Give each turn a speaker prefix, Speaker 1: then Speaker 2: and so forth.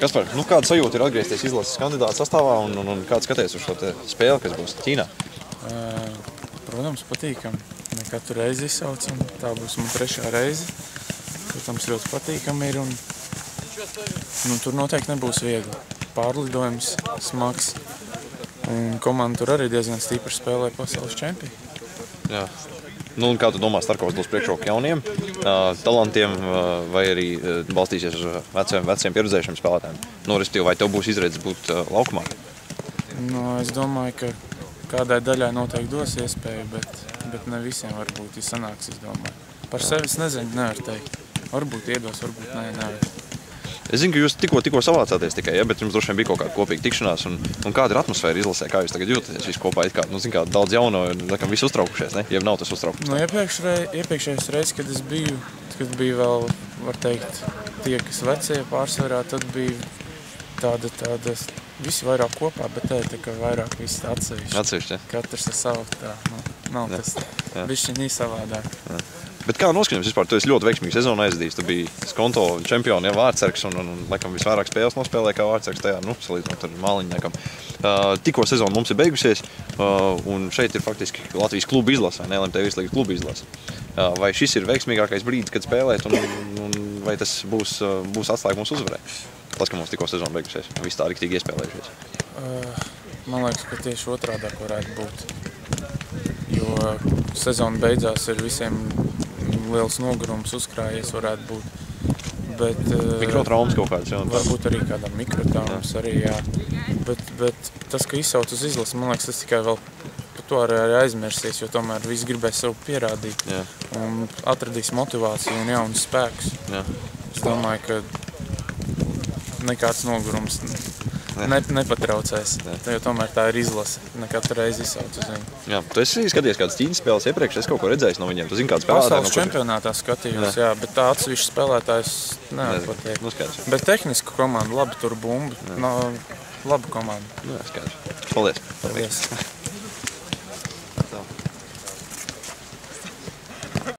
Speaker 1: Kaspar, kāda sajūta ir atgriezties izlases kandidāta sastāvā un kāds skaties uz šo spēli, kas būs Ķīnā?
Speaker 2: Protams, patīkam. Ne katru reizi izsauc, un tā būs man 3. reize. Protams, ļoti patīkam ir, un tur noteikti nebūs viegli. Pārlidojums smags, un komanda tur arī diezgan stipri spēlē pasaules čempioni.
Speaker 1: Jā. Un kā tu domā, Starkovs dos priekšroku jauniem talantiem vai arī balstīsies uz veciem pieredzējušiem spēlētājiem? Respektīvi, vai tev būs izredzes būt laukumā?
Speaker 2: Es domāju, ka kādai daļai noteikti dos iespēju, bet ne visiem varbūt sanāks, es domāju. Par sevi es nezinu, nevar teikt. Varbūt iedos, varbūt nevar.
Speaker 1: Es zinu, ka jūs tikko savācāties tikai, ja? Bet jums droši vien bija kaut kāda kopīga tikšanās. Un kāda ir atmosfēra izlasē? Kā jūs tagad jūtaties visi kopā? Daudz jauno, laikam visi uztraukušies, ne? Jeb nav tas uztraukums?
Speaker 2: Iepriekšējais reizes, kad es biju, kad bija vēl, var teikt, tie, kas vecie pārsvarā, tad bija tāda visi vairāk kopā, bet tā kā vairāk visi atsevišķi.
Speaker 1: Atsevišķi, ja?
Speaker 2: Katrs ar savu tā, nav tas bišķiņ savādāk.
Speaker 1: Bet kā noskaņojums vispār? Tu esi ļoti veiksmīgi sezonu aizdījis. Tu biji Skonto čempioni, ja, vārtsargs, un laikam visvairāk spēles nospēlēja kā vārtsargs tajā, salīdzinot ar Māliņniekam. Tikko sezona mums ir beigusies, un šeit ir faktiski Latvijas klubu izlase, ne LMT Virslīgas klubu izlase. Vai šis ir veiksmīgākais brīdis, kad spēlēt, un vai tas būs atslēga mums uzvarē? Tas, ka mums tikko sezona beigusies, viss tā riktīgi iespēlējušies.
Speaker 2: Man liekas, ka tieši otrādāk varētu būt. Jo sezona beidzās ir visiem liels nogurums uzkrājies varētu būt. Bet,
Speaker 1: mikrotraumas kaut kāds, jā.
Speaker 2: Varbūt arī kādam mikrotraumas arī, jā. Bet tas, ka izsauc uz izlasi, man liekas, tas tikai vēl par to arī aizmirsies, jo tomēr visi gribēs sev pierādīt.
Speaker 1: Jā. Un
Speaker 2: atradīs motivāciju un jaunus spēkus.
Speaker 1: Jā.
Speaker 2: Es domāju, ka nekāds nogurums nepatraucēs, jo tomēr tā ir izlase. Ne katru reizi izsauc uz viņu.
Speaker 1: Jā, tu esi skatījies kādas Ķīnas spēles iepriekš, es kaut ko redzējis no viņiem. Tu zini, kāds spēlētājs?
Speaker 2: Pasaules čempionātā skatījos, jā, bet tā atsevišķi spēlētājs nevar pateikt. Bet tehniska komanda, labi tur bumba, laba komanda.
Speaker 1: Jā, skaidrs. Paldies.
Speaker 2: Paldies.